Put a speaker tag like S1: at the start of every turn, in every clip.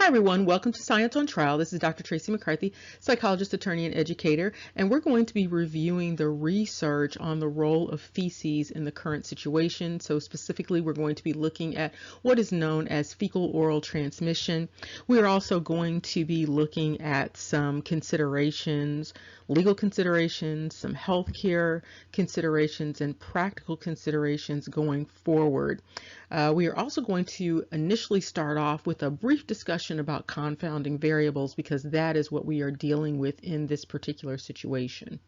S1: Hi everyone, welcome to Science on Trial. This is Dr. Tracey McCarthy, psychologist, attorney, and educator, and we're going to be reviewing the research on the role of feces in the current situation. So specifically, we're going to be looking at what is known as fecal oral transmission. We are also going to be looking at some considerations, legal considerations, some healthcare considerations, and practical considerations going forward. We are also going to initially start off with a brief discussion about confounding variables because that is what we are dealing with in this particular situation.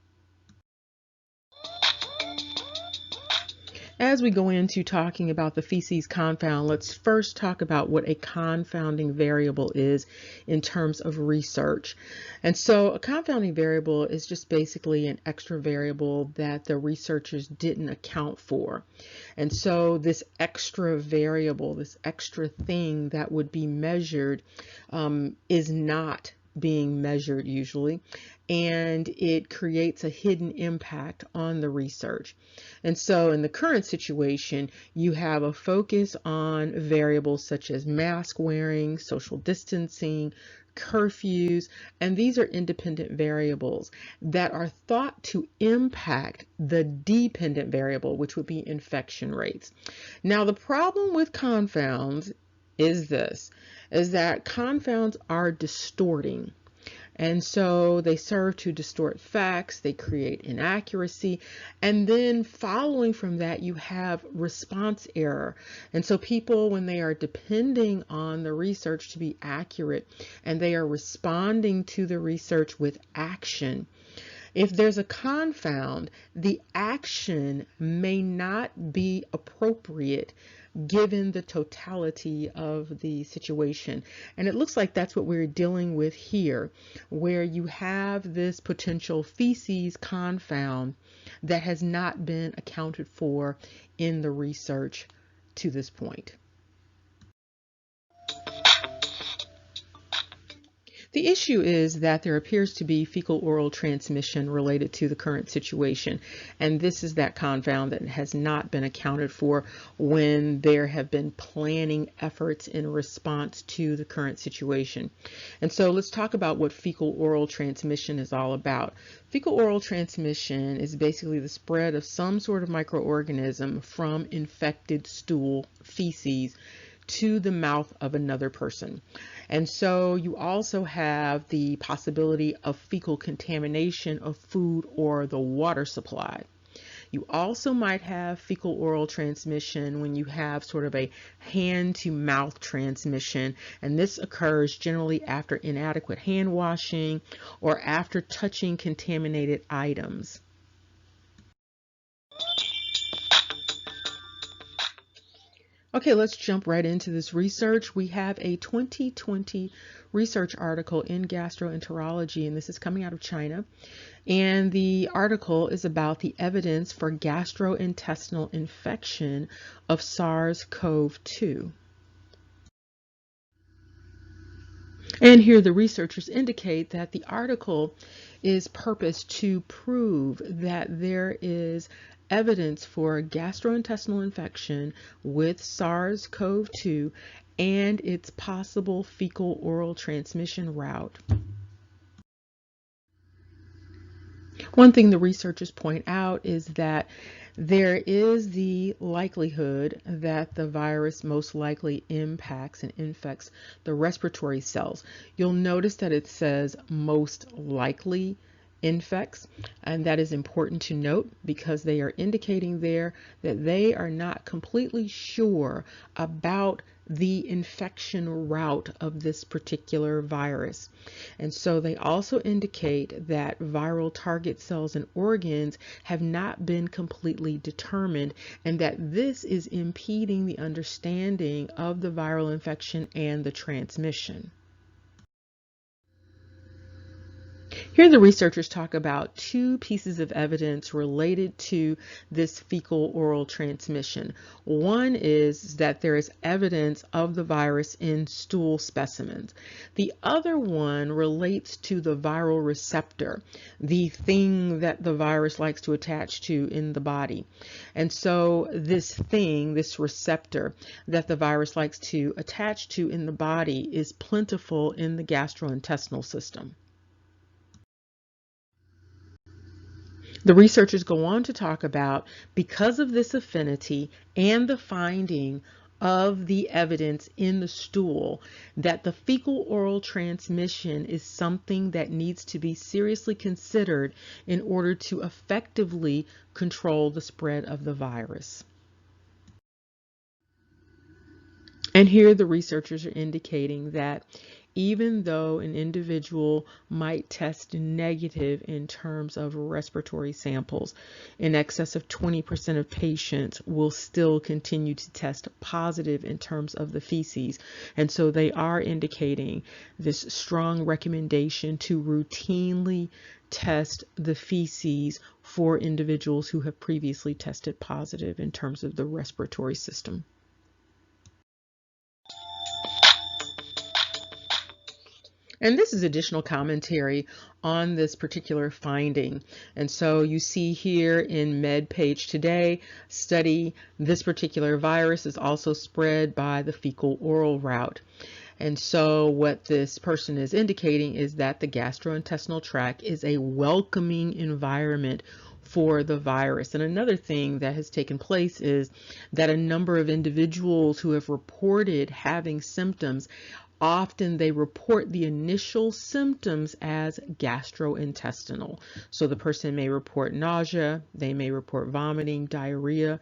S1: As we go into talking about the feces confound, let's first talk about what a confounding variable is in terms of research. And so a confounding variable is just basically an extra variable that the researchers didn't account for. And so this extra variable, this extra thing that would be measured is not being measured usually, and it creates a hidden impact on the research. And so in the current situation, you have a focus on variables such as mask wearing, social distancing, curfews, and these are independent variables that are thought to impact the dependent variable, which would be infection rates. Now, the problem with confounds is that confounds are distorting. And so they serve to distort facts, they create inaccuracy, and then following from that, you have response error. And so people, when they are depending on the research to be accurate and they are responding to the research with action, if there's a confound, the action may not be appropriate given the totality of the situation. And it looks like that's what we're dealing with here, where you have this potential feces confound that has not been accounted for in the research to this point. The issue is that there appears to be fecal oral transmission related to the current situation, and this is that confound that has not been accounted for when there have been planning efforts in response to the current situation. And so let's talk about what fecal oral transmission is all about. Fecal oral transmission is basically the spread of some sort of microorganism from infected stool, feces, to the mouth of another person. And so you also have the possibility of fecal contamination of food or the water supply. You also might have fecal oral transmission when you have sort of a hand to mouth transmission, and this occurs generally after inadequate hand washing or after touching contaminated items. Okay, let's jump right into this research. We have a 2020 research article in Gastroenterology, and this is coming out of China. And the article is about the evidence for gastrointestinal infection of SARS-CoV-2. And here the researchers indicate that the article is purposed to prove that there is evidence for gastrointestinal infection with SARS-CoV-2 and its possible fecal oral transmission route. One thing the researchers point out is that there is the likelihood that the virus most likely impacts and infects the respiratory cells. You'll notice that it says most likely infects, and that is important to note because they are indicating there that they are not completely sure about the infection route of this particular virus. And so they also indicate that viral target cells and organs have not been completely determined, and that this is impeding the understanding of the viral infection and the transmission. Here the researchers talk about two pieces of evidence related to this fecal oral transmission. One is that there is evidence of the virus in stool specimens. The other one relates to the viral receptor, the thing that the virus likes to attach to in the body. And so this thing, this receptor that the virus likes to attach to in the body is plentiful in the gastrointestinal system. The researchers go on to talk about, because of this affinity and the finding of the evidence in the stool, that the fecal oral transmission is something that needs to be seriously considered in order to effectively control the spread of the virus. And here the researchers are indicating that even though an individual might test negative in terms of respiratory samples, in excess of 20% of patients will still continue to test positive in terms of the feces. And so they are indicating this strong recommendation to routinely test the feces for individuals who have previously tested positive in terms of the respiratory system. And this is additional commentary on this particular finding. And so you see here in MedPage Today study, this particular virus is also spread by the fecal oral route. And so what this person is indicating is that the gastrointestinal tract is a welcoming environment for the virus. And another thing that has taken place is that a number of individuals who have reported having symptoms, often they report the initial symptoms as gastrointestinal. So the person may report nausea, they may report vomiting, diarrhea,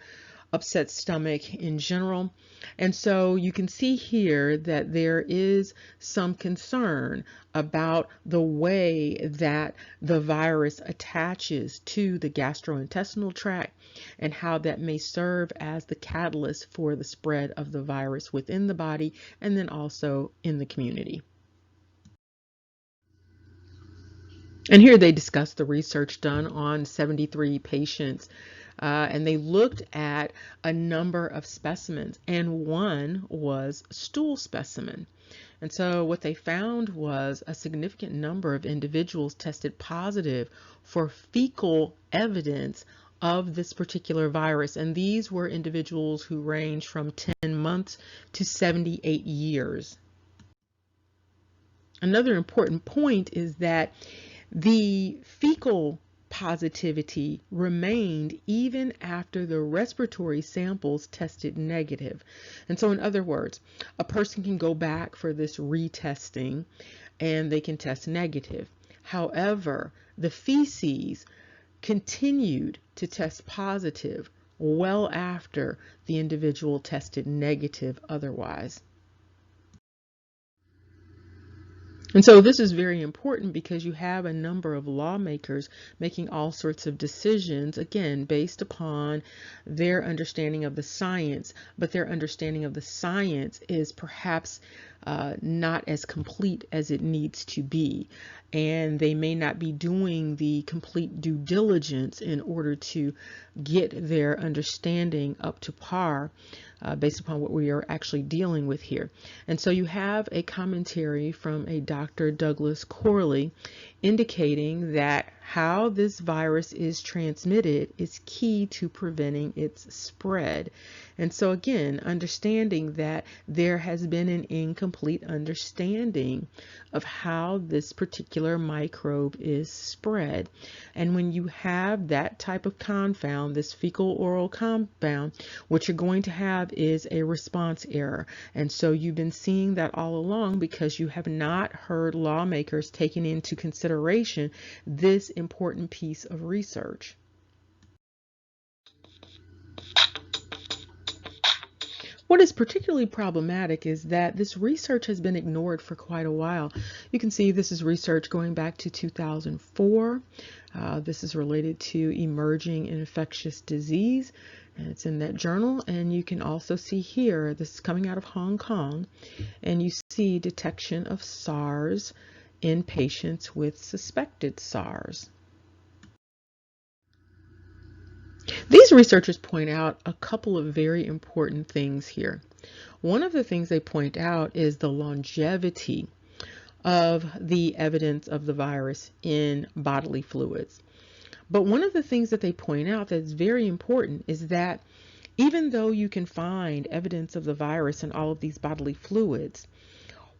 S1: upset stomach in general. And so you can see here that there is some concern about the way that the virus attaches to the gastrointestinal tract and how that may serve as the catalyst for the spread of the virus within the body and then also in the community. And here they discuss the research done on 73 patients, and they looked at a number of specimens, and one was stool specimen. And so what they found was a significant number of individuals tested positive for fecal evidence of this particular virus, and these were individuals who range from 10 months to 78 years. Another important point is that the fecal positivity remained even after the respiratory samples tested negative. And so in other words, a person can go back for this retesting and they can test negative. However, the feces continued to test positive well after the individual tested negative otherwise. And so this is very important because you have a number of lawmakers making all sorts of decisions, again, based upon their understanding of the science, but their understanding of the science is perhaps not as complete as it needs to be. And they may not be doing the complete due diligence in order to get their understanding up to par based upon what we are actually dealing with here. And so you have a commentary from a Dr. Douglas Corley indicating that how this virus is transmitted is key to preventing its spread. And so again, understanding that there has been an incomplete understanding of how this particular microbe is spread. And when you have that type of confound, this fecal oral compound, what you're going to have is a response error. And so you've been seeing that all along because you have not heard lawmakers taking into consideration this important piece of research. What is particularly problematic is that this research has been ignored for quite a while. You can see this is research going back to 2004. This is related to emerging infectious disease, and it's in that journal. And you can also see here, this is coming out of Hong Kong, and you see detection of SARS in patients with suspected SARS. These researchers point out a couple of very important things here. One of the things they point out is the longevity of the evidence of the virus in bodily fluids. But one of the things that they point out that's very important is that even though you can find evidence of the virus in all of these bodily fluids,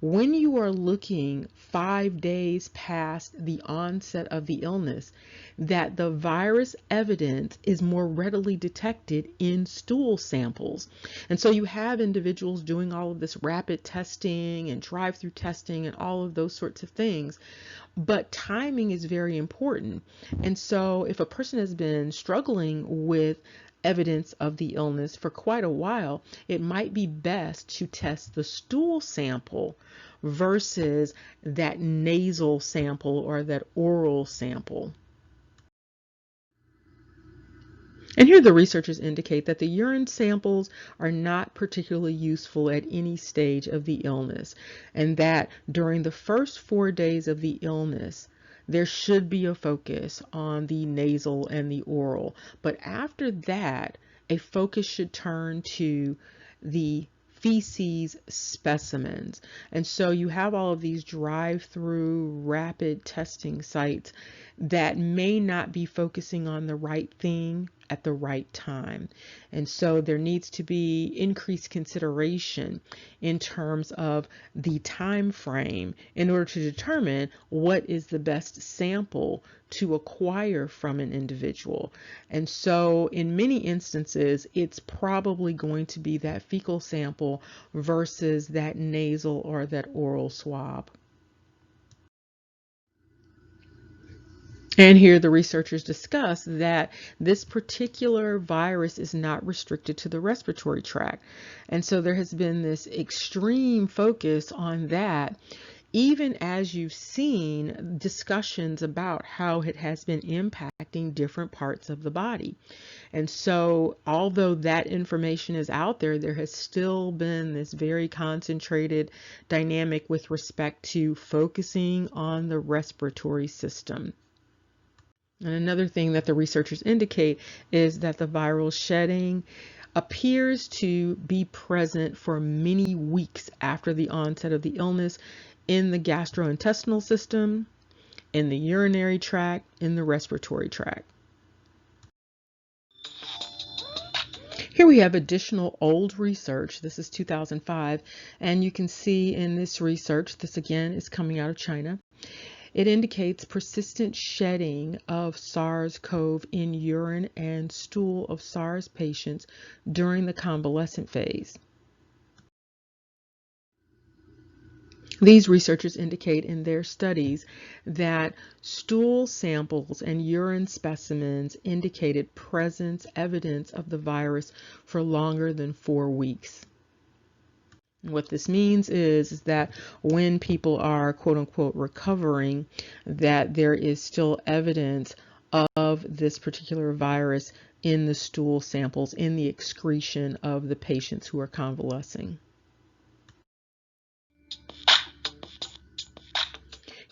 S1: when you are looking 5 days past the onset of the illness, that the virus evidence is more readily detected in stool samples. And so you have individuals doing all of this rapid testing and drive-through testing and all of those sorts of things. But timing is very important. And so if a person has been struggling with evidence of the illness for quite a while, it might be best to test the stool sample versus that nasal sample or that oral sample. And here the researchers indicate that the urine samples are not particularly useful at any stage of the illness, and that during the first 4 days of the illness, there should be a focus on the nasal and the oral. But after that, a focus should turn to the feces specimens. And so you have all of these drive-through rapid testing sites that may not be focusing on the right thing at the right time. And so there needs to be increased consideration in terms of the time frame in order to determine what is the best sample to acquire from an individual. And so in many instances, it's probably going to be that fecal sample versus that nasal or that oral swab. And here the researchers discuss that this particular virus is not restricted to the respiratory tract. And so there has been this extreme focus on that, even as you've seen discussions about how it has been impacting different parts of the body. And so although that information is out there, there has still been this very concentrated dynamic with respect to focusing on the respiratory system. And another thing that the researchers indicate is that the viral shedding appears to be present for many weeks after the onset of the illness in the gastrointestinal system, in the urinary tract, in the respiratory tract. Here we have additional old research. This is 2005, and you can see in this research, this again is coming out of China. It indicates persistent shedding of SARS-CoV in urine and stool of SARS patients during the convalescent phase. These researchers indicate in their studies that stool samples and urine specimens indicated evidence of the virus for longer than 4 weeks. What this means is that when people are quote unquote recovering, that there is still evidence of this particular virus in the stool samples, in the excretion of the patients who are convalescing.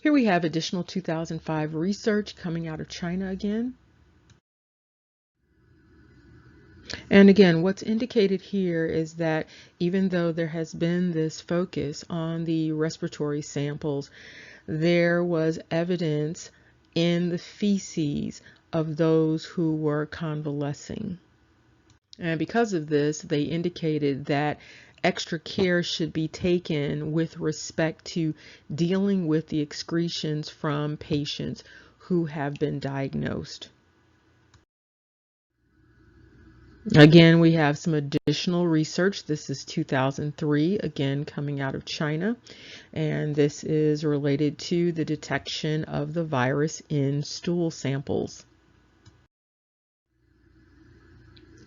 S1: Here we have additional 2005 research coming out of China again. And again, what's indicated here is that even though there has been this focus on the respiratory samples, there was evidence in the feces of those who were convalescing. And because of this, they indicated that extra care should be taken with respect to dealing with the excretions from patients who have been diagnosed. Again, we have some additional research. This is 2003, again coming out of China, and this is related to the detection of the virus in stool samples.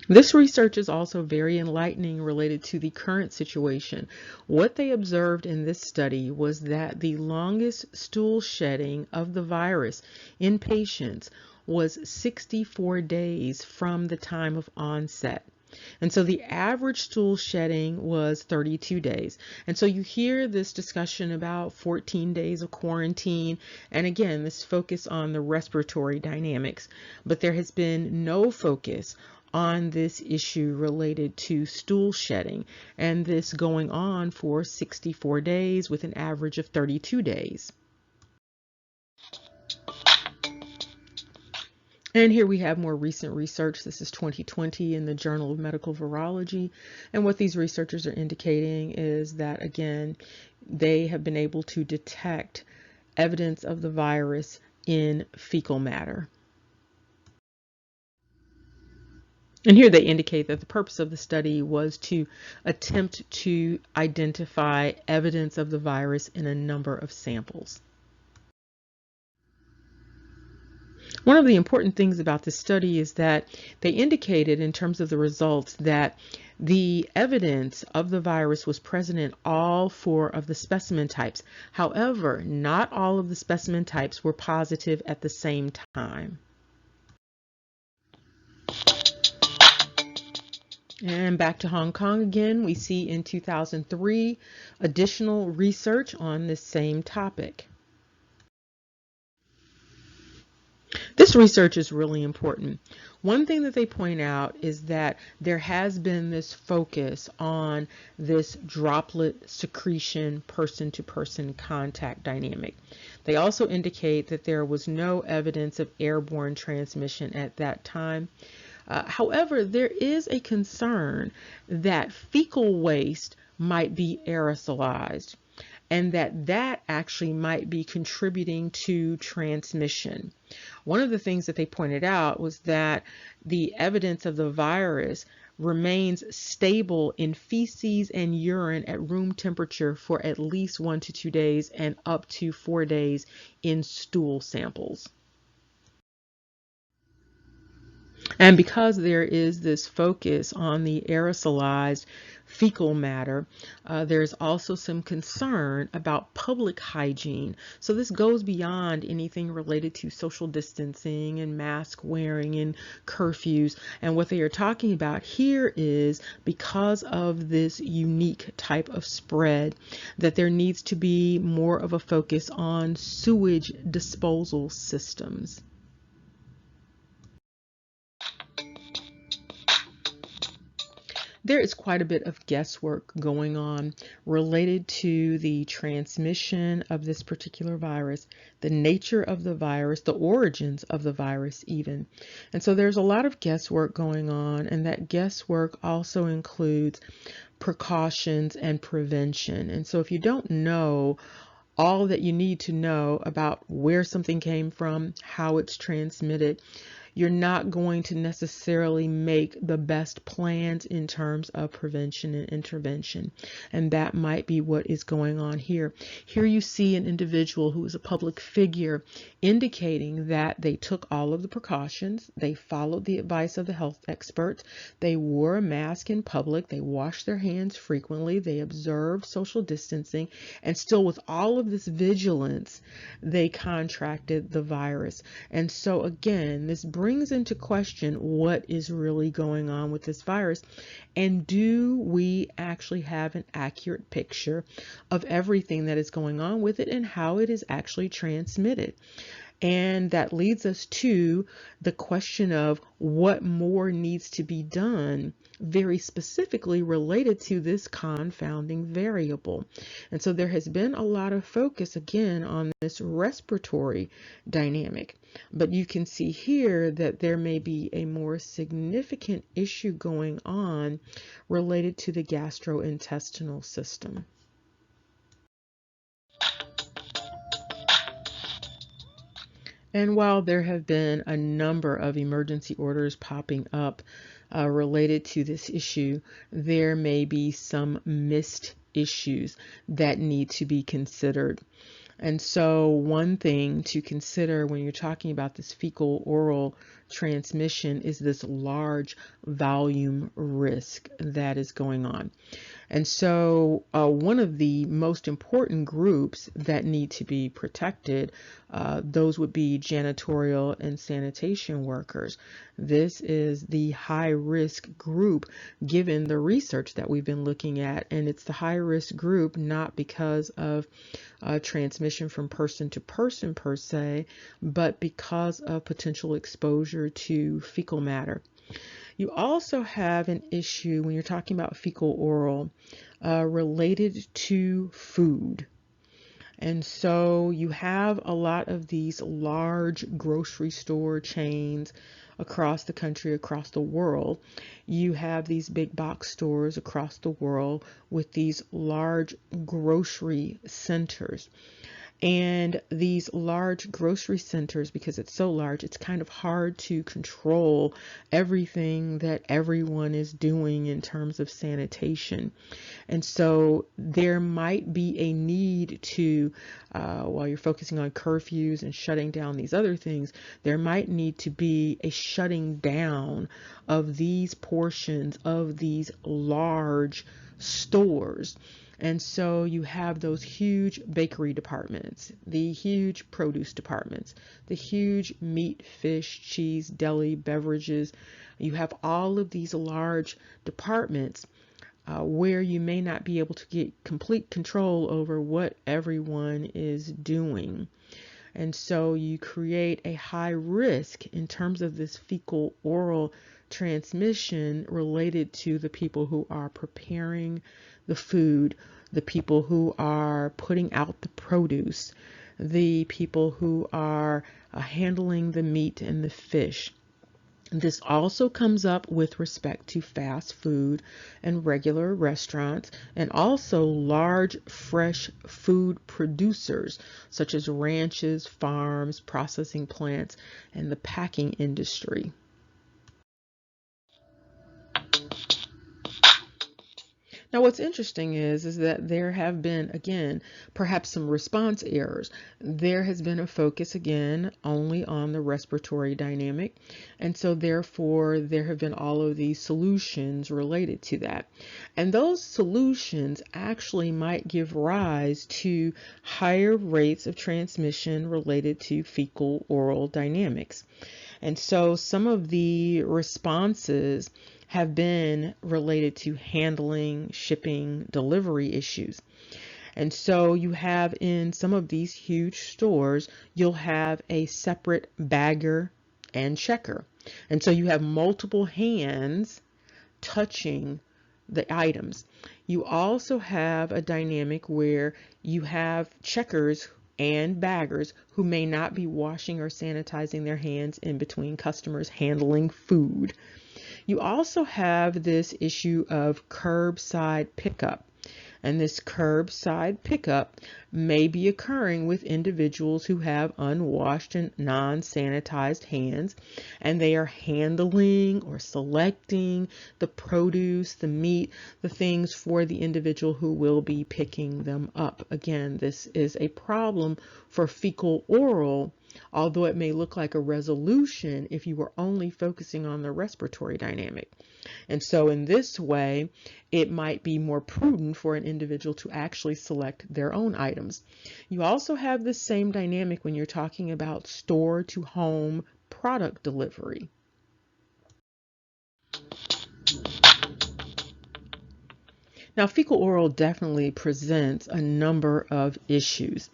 S1: This research is also very enlightening related to the current situation. What they observed in this study was that the longest stool shedding of the virus in patients was 64 days from the time of onset. And so the average stool shedding was 32 days. And so you hear this discussion about 14 days of quarantine. And again, this focus on the respiratory dynamics, but there has been no focus on this issue related to stool shedding, and this going on for 64 days with an average of 32 days. And here we have more recent research. This is 2020 in the Journal of Medical Virology. And what these researchers are indicating is that, again, they have been able to detect evidence of the virus in fecal matter. And here they indicate that the purpose of the study was to attempt to identify evidence of the virus in a number of samples. One of the important things about this study is that they indicated in terms of the results that the evidence of the virus was present in all 4 of the specimen types. However, not all of the specimen types were positive at the same time. And back to Hong Kong again, we see in 2003 additional research on this same topic. This research is really important. One thing that they point out is that there has been this focus on this droplet secretion person-to-person contact dynamic. They also indicate that there was no evidence of airborne transmission at that time. However, there is a concern that fecal waste might be aerosolized, and that actually might be contributing to transmission. One of the things that they pointed out was that the evidence of the virus remains stable in feces and urine at room temperature for at least 1 to 2 days and up to 4 days in stool samples. And because there is this focus on the aerosolized fecal matter, there's also some concern about public hygiene. So this goes beyond anything related to social distancing and mask wearing and curfews. And what they are talking about here is, because of this unique type of spread, that there needs to be more of a focus on sewage disposal systems. There is quite a bit of guesswork going on related to the transmission of this particular virus, the nature of the virus, the origins of the virus even. And so there's a lot of guesswork going on, and that guesswork also includes precautions and prevention. And so if you don't know all that you need to know about where something came from, how it's transmitted, you're not going to necessarily make the best plans in terms of prevention and intervention. And that might be what is going on here. Here you see an individual who is a public figure indicating that they took all of the precautions, they followed the advice of the health experts, they wore a mask in public, they washed their hands frequently, they observed social distancing, and still with all of this vigilance, they contracted the virus. And so again, this brings into question what is really going on with this virus, and do we actually have an accurate picture of everything that is going on with it and how it is actually transmitted. And that leads us to the question of what more needs to be done, very specifically related to this confounding variable. And so there has been a lot of focus again on this respiratory dynamic, but you can see here that there may be a more significant issue going on related to the gastrointestinal system. And while there have been a number of emergency orders popping up related to this issue, there may be some missed issues that need to be considered. And so one thing to consider when you're talking about this fecal oral transmission is this large volume risk that is going on. And so one of the most important groups that need to be protected, those would be janitorial and sanitation workers. This is the high risk group given the research that we've been looking at. And it's the high risk group not because of transmission from person to person per se, but because of potential exposure to fecal matter. You also have an issue when you're talking about fecal oral related to food. And so you have a lot of these large grocery store chains across the country, across the world. You have these big box stores across the world with these large grocery centers. And these large grocery centers, because it's so large, it's kind of hard to control everything that everyone is doing in terms of sanitation. And so there might be a need to, while you're focusing on curfews and shutting down these other things, there might need to be a shutting down of these portions of these large stores. And so you have those huge bakery departments, the huge produce departments, the huge meat, fish, cheese, deli, beverages. You have all of these large departments where you may not be able to get complete control over what everyone is doing. And so you create a high risk in terms of this fecal oral transmission related to the people who are preparing the food, the people who are putting out the produce, the people who are handling the meat and the fish. This also comes up with respect to fast food and regular restaurants, and also large fresh food producers such as ranches, farms, processing plants, and the packing industry. Now, what's interesting is that there have been, again, perhaps some response errors. There has been a focus, again, only on the respiratory dynamic. And so, therefore, there have been all of these solutions related to that. And those solutions actually might give rise to higher rates of transmission related to fecal oral dynamics. And so, some of the responses have been related to handling, shipping, delivery issues. And so you have in some of these huge stores, you'll have a separate bagger and checker. And so you have multiple hands touching the items. You also have a dynamic where you have checkers and baggers who may not be washing or sanitizing their hands in between customers handling food. You also have this issue of curbside pickup. And this curbside pickup may be occurring with individuals who have unwashed and non-sanitized hands, and they are handling or selecting the produce, the meat, the things for the individual who will be picking them up. Again, this is a problem for fecal oral, although it may look like a resolution if you were only focusing on the respiratory dynamic. And so in this way, it might be more prudent for an individual to actually select their own items. You also have the same dynamic when you're talking about store to home product delivery. Now, fecal oral definitely presents a number of issues.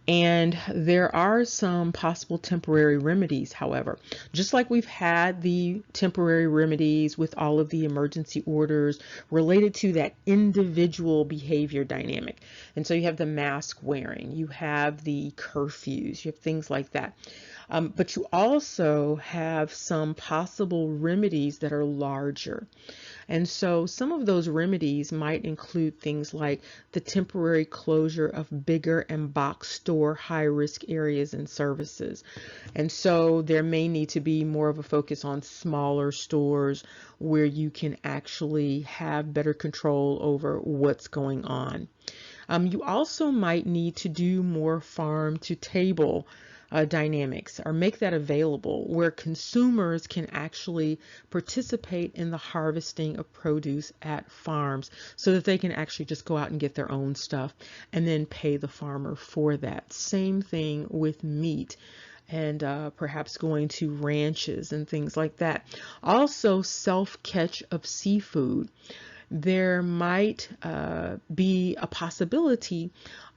S1: And there are some possible temporary remedies, however. Just like we've had the temporary remedies with all of the emergency orders related to that individual behavior dynamic. And so you have the mask wearing, you have the curfews, you have things like that. But you also have some possible remedies that are larger. And so some of those remedies might include things like the temporary closure of bigger and box store high-risk areas and services. And so there may need to be more of a focus on smaller stores where you can actually have better control over what's going on. You also might need to do more farm to table dynamics, or make that available where consumers can actually participate in the harvesting of produce at farms so that they can actually just go out and get their own stuff and then pay the farmer for that. Same thing with meat and perhaps going to ranches and things like that. Also, self-catch of seafood. There might be a possibility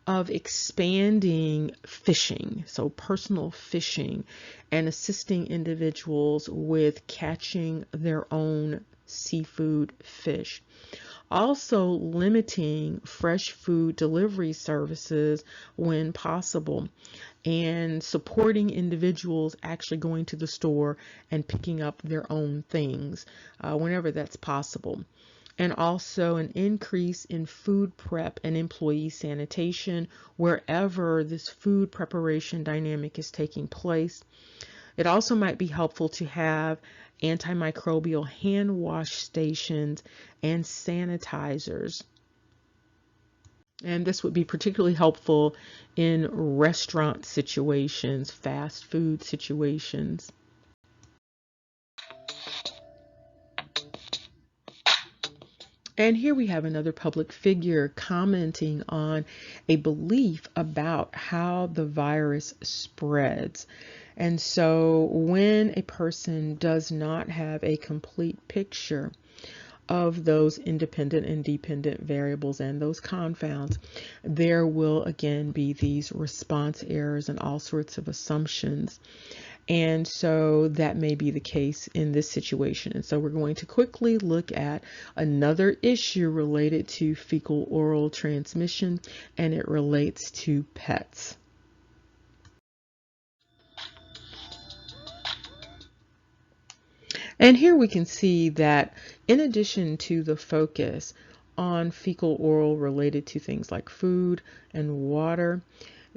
S1: of expanding fishing, so personal fishing, and assisting individuals with catching their own seafood fish. Also limiting fresh food delivery services when possible, and supporting individuals actually going to the store and picking up their own things whenever that's possible. And also an increase in food prep and employee sanitation wherever this food preparation dynamic is taking place. It also might be helpful to have antimicrobial hand wash stations and sanitizers. And this would be particularly helpful in restaurant situations, fast food situations. And here we have another public figure commenting on a belief about how the virus spreads. And so when a person does not have a complete picture of those independent and dependent variables and those confounds, there will again be these response errors and all sorts of assumptions. And so that may be the case in this situation. And so we're going to quickly look at another issue related to fecal oral transmission, and it relates to pets. And here we can see that in addition to the focus on fecal oral related to things like food and water,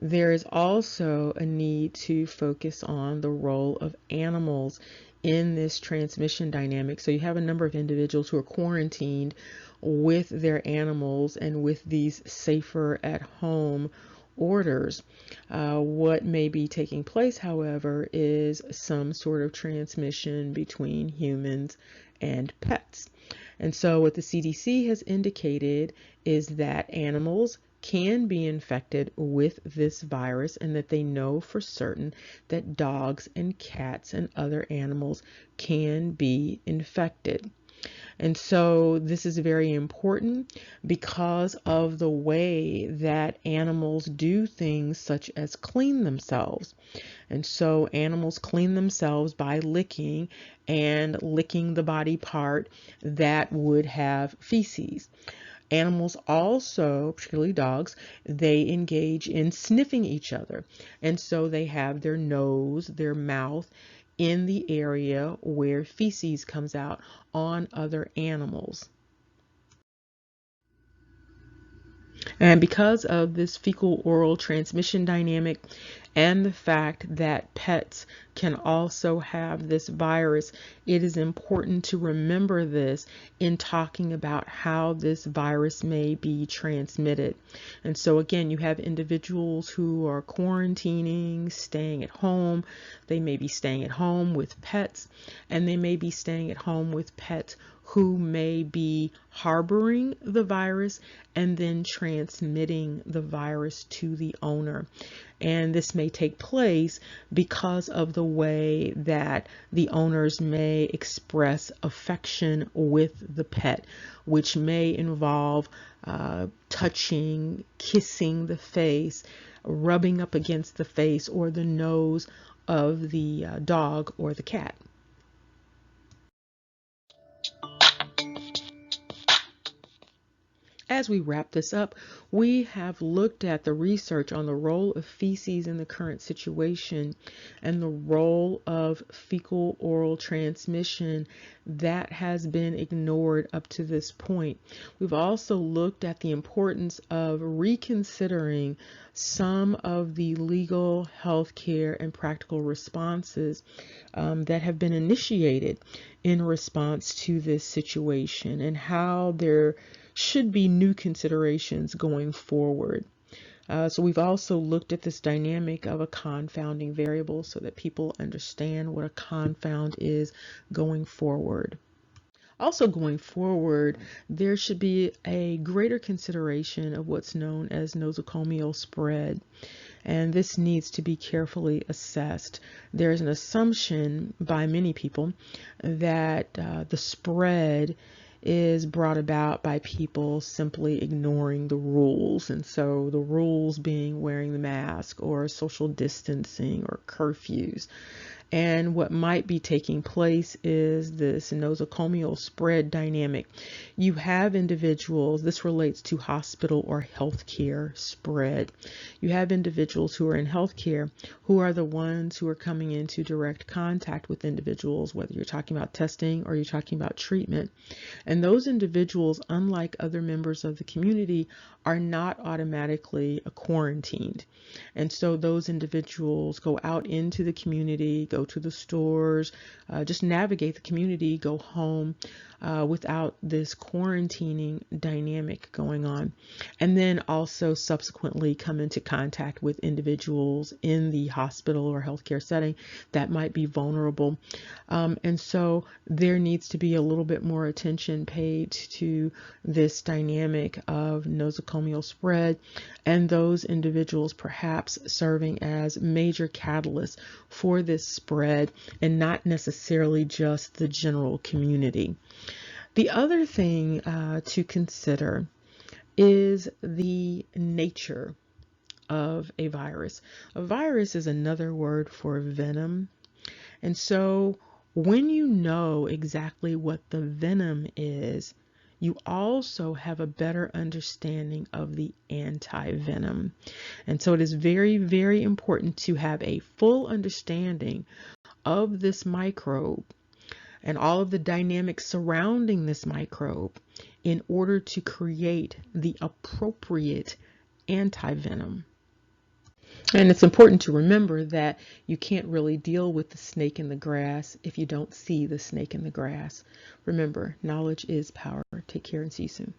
S1: there is also a need to focus on the role of animals in this transmission dynamic. So you have a number of individuals who are quarantined with their animals and with these safer at home orders. What may be taking place, however, is some sort of transmission between humans and pets. And so what the CDC has indicated is that animals can be infected with this virus, and that they know for certain that dogs and cats and other animals can be infected. And so this is very important because of the way that animals do things such as clean themselves. And so animals clean themselves by licking and licking the body part that would have feces. Animals also, particularly dogs, they engage in sniffing each other. And so they have their nose, their mouth in the area where feces comes out on other animals. And because of this fecal oral transmission dynamic and the fact that pets can also have this virus, it is important to remember this in talking about how this virus may be transmitted. And so again, you have individuals who are quarantining, staying at home. They may be staying at home with pets, and they may be staying at home with pets who may be harboring the virus and then transmitting the virus to the owner. And this may take place because of the way that the owners may express affection with the pet, which may involve touching, kissing the face, rubbing up against the face or the nose of the dog or the cat. As we wrap this up, we have looked at the research on the role of feces in the current situation and the role of fecal oral transmission that has been ignored up to this point. We've also looked at the importance of reconsidering some of the legal, healthcare, and practical responses that have been initiated in response to this situation, and how there should be new considerations going forward. So we've also looked at this dynamic of a confounding variable so that people understand what a confound is going forward. Also going forward, there should be a greater consideration of what's known as nosocomial spread, and this needs to be carefully assessed. There's an assumption by many people that the spread is brought about by people simply ignoring the rules, and so the rules being wearing the mask or social distancing or curfews. And what might be taking place is this nosocomial spread dynamic. You have individuals, this relates to hospital or healthcare spread. You have individuals who are in healthcare who are the ones who are coming into direct contact with individuals, whether you're talking about testing or you're talking about treatment. And those individuals, unlike other members of the community, are not automatically quarantined. And so those individuals go out into the community, go to the stores, just navigate the community, go home without this quarantining dynamic going on. And then also subsequently come into contact with individuals in the hospital or healthcare setting that might be vulnerable. And so there needs to be a little bit more attention paid to this dynamic of nosocomial spread and those individuals perhaps serving as major catalysts for this spread and not necessarily just the general community. The other thing to consider is the nature of a virus. A virus is another word for venom. And so when you know exactly what the venom is, you also have a better understanding of the anti-venom. And so it is very, very important to have a full understanding of this microbe and all of the dynamics surrounding this microbe in order to create the appropriate anti-venom. And it's important to remember that you can't really deal with the snake in the grass if you don't see the snake in the grass. Remember, knowledge is power. Take care and see you soon.